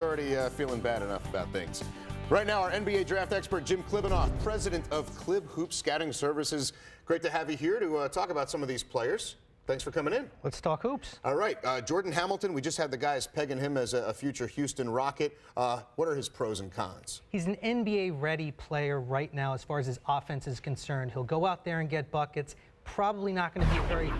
already feeling bad enough about things. Right now, our NBA draft expert, Jim Clib, president of Clib Hoop Scouting Services. Great to have you here to talk about some of these players. Thanks for coming in. Let's talk hoops. All right. Jordan Hamilton, we just had the guys pegging him as a future Houston Rocket. What are his pros and cons? He's an NBA-ready player right now as far as his offense is concerned. He'll go out there and get buckets. Probably not going to be a very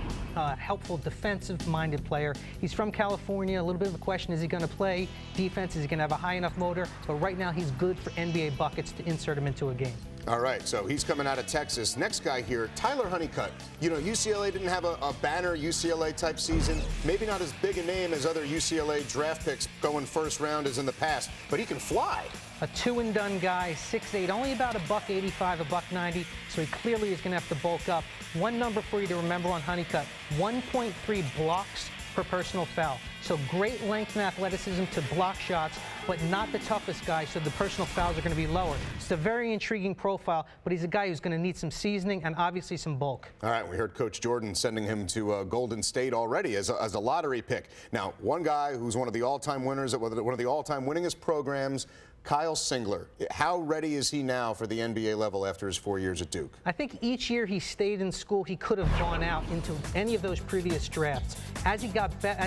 helpful defensive-minded player. He's from California. A little bit of a question, is he going to play defense? Is he going to have a high enough motor? But right now, he's good for NBA buckets to insert him into a game. All right, so he's coming out of Texas. Next guy here, Tyler Honeycutt. You know, UCLA didn't have a banner UCLA-type season. Maybe not as big a name as other UCLA draft picks going first round as in the past, but he can fly. A two-and-done guy, 6'8", only about $185, $190, so he clearly is going to have to bulk up. One number for you to remember on Honeycutt, 1.3 blocks per personal foul. So great length and athleticism to block shots, but not the toughest guy, so the personal fouls are going to be lower. It's a very intriguing profile, but he's a guy who's going to need some seasoning and obviously some bulk. All right, we heard Coach Jordan sending him to Golden State already as a lottery pick. Now, one guy who's one of the all-time winners at one of the all-time winningest programs, Kyle Singler. How ready is he now for the NBA level after his 4 years at Duke? I think each year he stayed in school, he could have gone out into any of those previous drafts. As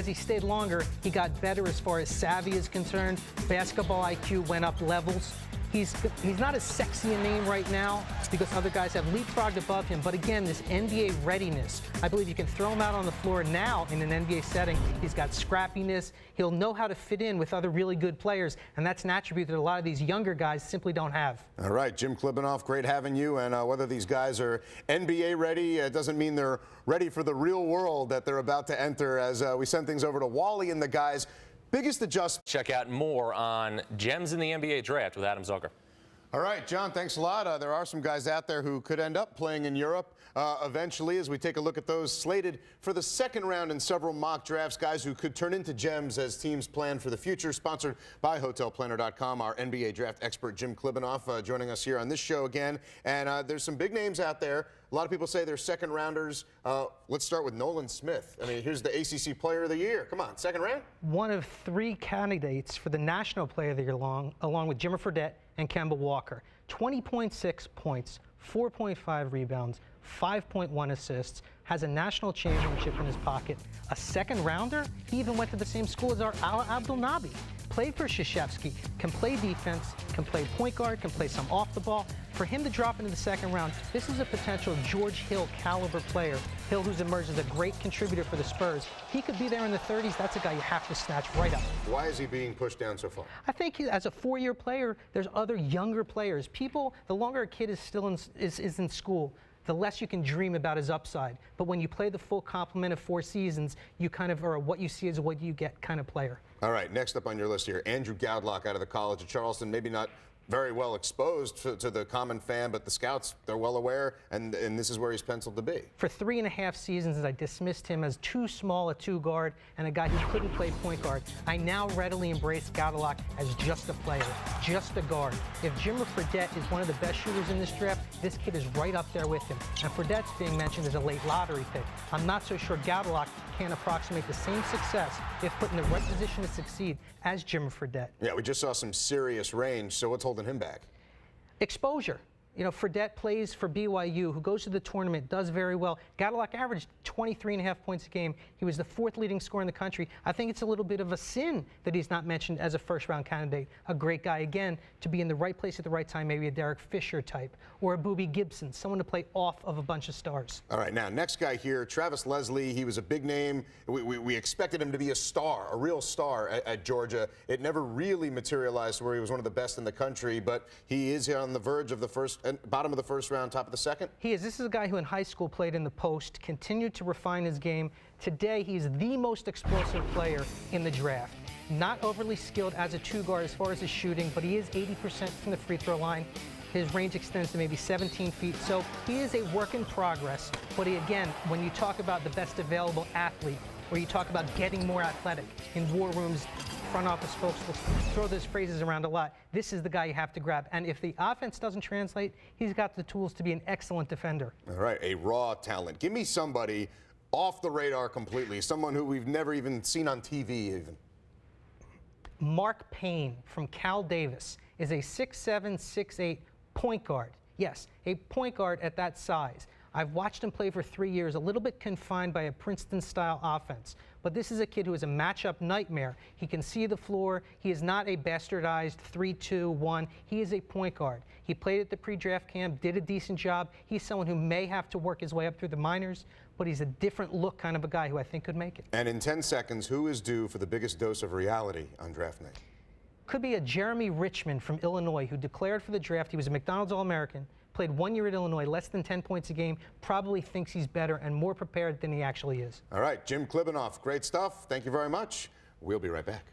he stayed longer, he got better as far as savvy is concerned. Basketball IQ went up levels. He's not as sexy a name right now because other guys have leapfrogged above him. But again, this NBA readiness, I believe you can throw him out on the floor now in an NBA setting. He's got scrappiness. He'll know how to fit in with other really good players. And that's an attribute that a lot of these younger guys simply don't have. All right, Jim Klibanoff, great having you. And whether these guys are NBA ready doesn't mean they're ready for the real world that they're about to enter as we send things over to Wally and the guys. Biggest adjustment. Check out more on gems in the NBA draft with Adam Zucker. All right, John, thanks a lot. There are some guys out there who could end up playing in Europe eventually as we take a look at those slated for the second round in several mock drafts, guys who could turn into gems as teams plan for the future. Sponsored by HotelPlanner.com, our NBA draft expert Jim Klibanoff joining us here on this show again. And there's some big names out there. A lot of people say they're second rounders. Let's start with Nolan Smith. I mean, here's the ACC Player of the Year. Come on, second round? One of three candidates for the National Player of the Year along with Jimmer Fredette and Kemba Walker. 20.6 points, 4.5 rebounds, 5.1 assists, has a national championship in his pocket. A second rounder? He even went to the same school as our Ala Abdel-Nabi. Played for Krzyzewski, can play defense, can play point guard, can play some off the ball. For him to drop into the second round, this is a potential George Hill caliber player. Hill, who's emerged as a great contributor for the Spurs. He could be there in the 30s. That's a guy you have to snatch right up. Why is he being pushed down so far? I think as a four-year player, there's other younger players. People, the longer a kid is still in school, the less you can dream about his upside. But when you play the full complement of 4 seasons, you kind of are what you see is what you get kind of player. All right, next up on your list here, Andrew Goudelock out of the College of Charleston. Maybe not very well exposed to the common fan, but the scouts, they're well aware, and this is where he's penciled to be. For 3.5 seasons, I dismissed him as too small a two-guard and a guy who couldn't play point guard. I now readily embrace Goudelock as just a player, just a guard. If Jimmer Fredette is one of the best shooters in this draft, this kid is right up there with him. And Fredette's being mentioned as a late lottery pick. I'm not so sure Goudelock can approximate the same success if put in the right position to succeed as Jimmer Fredette. Yeah, we just saw some serious range, so what's holding him back? Exposure. You know, Fredette plays for BYU, who goes to the tournament, does very well. Goudelock averaged 23.5 points a game. He was the 4th leading scorer in the country. I think it's a little bit of a sin that he's not mentioned as a first-round candidate. A great guy, again, to be in the right place at the right time, maybe a Derek Fisher type, or a Boobie Gibson, someone to play off of a bunch of stars. All right, now, next guy here, Travis Leslie. He was a big name. We expected him to be a star, a real star at Georgia. It never really materialized where he was one of the best in the country, but he is on the verge of the bottom of the first round, top of the second? He is. This is a guy who in high school played in the post, continued to refine his game. Today, he's the most explosive player in the draft. Not overly skilled as a two-guard as far as his shooting, but he is 80% from the free throw line. His range extends to maybe 17 feet, so he is a work in progress. But again, when you talk about the best available athlete, or you talk about getting more athletic in war rooms, front office folks will throw those phrases around a lot. This is the guy you have to grab. And if the offense doesn't translate, he's got the tools to be an excellent defender. All right, a raw talent. Give me somebody off the radar completely, someone who we've never even seen on TV even. Mark Payne from Cal Davis is a 6'7", 6'8" point guard. Yes, a point guard at that size. I've watched him play for 3 years, a little bit confined by a Princeton-style offense. But this is a kid who is a matchup nightmare. He can see the floor. He is not a bastardized 3-2-1. He is a point guard. He played at the pre-draft camp, did a decent job. He's someone who may have to work his way up through the minors, but he's a different look kind of a guy who I think could make it. And in 10 seconds, who is due for the biggest dose of reality on draft night? Could be a Jeremy Richmond from Illinois who declared for the draft. He was a McDonald's All-American, played 1 year at Illinois, less than 10 points a game, probably thinks he's better and more prepared than he actually is. All right, Jim Klibanoff, great stuff. Thank you very much. We'll be right back.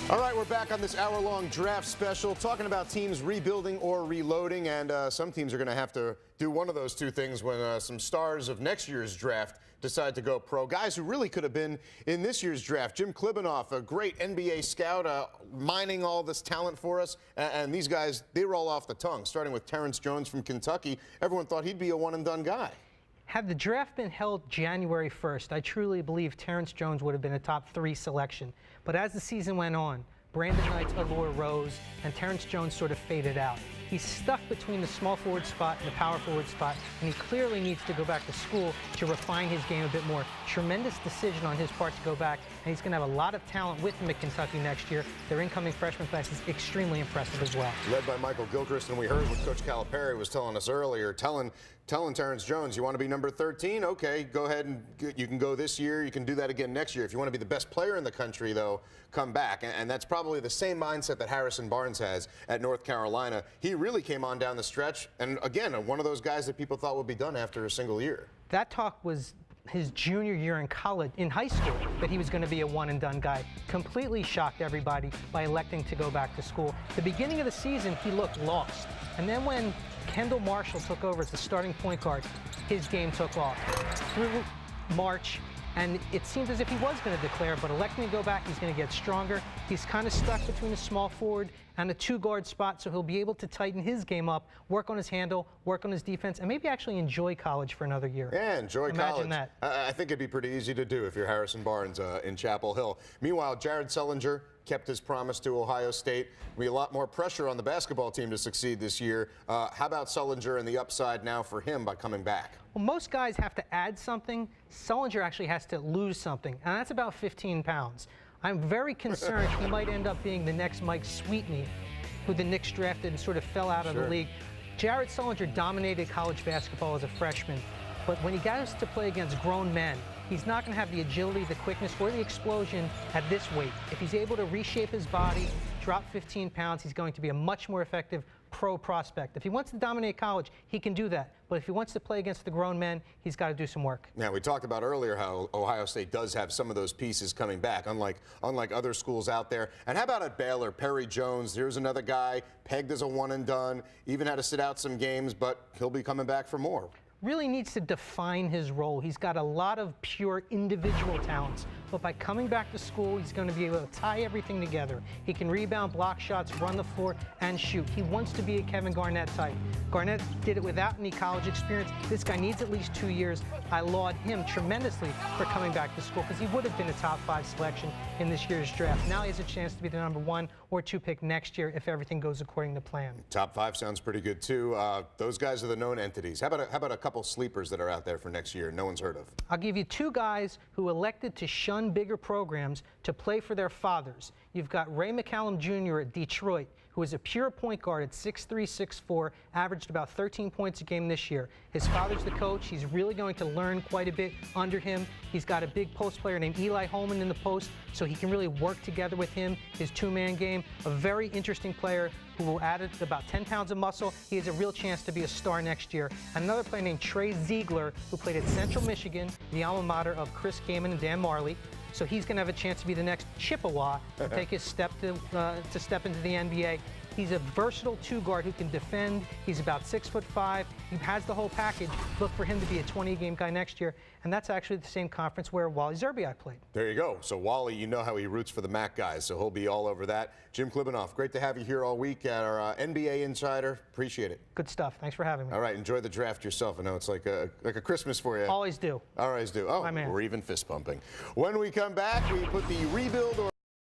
All right, we're back on this hour-long draft special, talking about teams rebuilding or reloading, and some teams are going to have to do one of those two things when some stars of next year's draft decide to go pro. Guys who really could have been in this year's draft. Jim Klibanoff, a great NBA scout, mining all this talent for us, and these guys, they roll off the tongue, starting with Terrence Jones from Kentucky. Everyone thought he'd be a one-and-done guy. Had the draft been held January 1st, I truly believe Terrence Jones would have been a top 3 selection. But as the season went on, Brandon Knight's allure rose, and Terrence Jones sort of faded out. He's stuck between the small forward spot and the power forward spot, and he clearly needs to go back to school to refine his game a bit more. Tremendous decision on his part to go back, and he's going to have a lot of talent with him at Kentucky next year. Their incoming freshman class is extremely impressive as well. Led by Michael Gilchrist, and we heard what Coach Calipari was telling us earlier, telling Terrence Jones, you want to be number 13? Okay, go ahead and you can go this year. You can do that again next year. If you want to be the best player in the country, though, come back. And that's probably the same mindset that Harrison Barnes has at North Carolina. He really came on down the stretch, and again, one of those guys that people thought would be done after a single year. That talk was his junior year in college, in high school, that he was going to be a one-and-done guy. Completely shocked everybody by electing to go back to school. The beginning of the season, he looked lost. And then when Kendall Marshall took over as the starting point guard, his game took off. Through March, and it seemed as if he was going to declare, but electing to go back, he's going to get stronger. He's kind of stuck between the small forward and a 2-guard spot, so he'll be able to tighten his game up, work on his handle, work on his defense, and maybe actually enjoy college for another year. Yeah, enjoy college. Imagine that. I think it'd be pretty easy to do if you're Harrison Barnes in Chapel Hill. Meanwhile, Jared Sullinger kept his promise to Ohio State. There'll be a lot more pressure on the basketball team to succeed this year. How about Sullinger and the upside now for him by coming back? Well, most guys have to add something. Sullinger actually has to lose something, and that's about 15 pounds. I'm very concerned he might end up being the next Mike Sweetney, who the Knicks drafted and sort of fell out of the league. Jared Sullinger dominated college basketball as a freshman, but when he got to play against grown men, he's not going to have the agility, the quickness, or the explosion at this weight. If he's able to reshape his body, drop 15 pounds, he's going to be a much more effective pro prospect. If he wants to dominate college, he can do that. But if he wants to play against the grown men, he's got to do some work. Now, we talked about earlier how Ohio State does have some of those pieces coming back, unlike other schools out there. And how about at Baylor, Perry Jones? Here's another guy, pegged as a one-and-done, even had to sit out some games, but he'll be coming back for more. Really needs to define his role. He's got a lot of pure individual talents, but by coming back to school, he's going to be able to tie everything together. He can rebound, block shots, run the floor, and shoot. He wants to be a Kevin Garnett type. Garnett did it without any college experience. This guy needs at least 2 years. I laud him tremendously for coming back to school because he would have been a top 5 selection in this year's draft. Now he has a chance to be the number 1 or 2 pick next year if everything goes according to plan. Top 5 sounds pretty good too. Those guys are the known entities. How about a couple sleepers that are out there for next year no one's heard of? I'll give you 2 guys who elected to shun bigger programs to play for their fathers. You've got Ray McCallum Jr. at Detroit, who is a pure point guard at 6'3", 6'4", averaged about 13 points a game this year. His father's the coach. He's really going to learn quite a bit under him. He's got a big post player named Eli Holman in the post, so he can really work together with him, his 2-man game. A very interesting player who will add about 10 pounds of muscle. He has a real chance to be a star next year. Another player named Trey Ziegler, who played at Central Michigan, the alma mater of Chris Kaman and Dan Marley. So he's going to have a chance to be the next Chippewa and take his step to step into the NBA. He's a versatile two-guard who can defend. He's about 6'5". He has the whole package. Look for him to be a 20-game guy next year, and that's actually the same conference where Wally Zerbiak played. There you go. So Wally, you know how he roots for the MAC guys, so he'll be all over that. Jim Klibanoff, great to have you here all week at our NBA Insider. Appreciate it. Good stuff. Thanks for having me. All right, enjoy the draft yourself. I know it's like a Christmas for you. Always do. Always do. Oh, My man. we're even fist bumping. When we come back, we put the rebuild or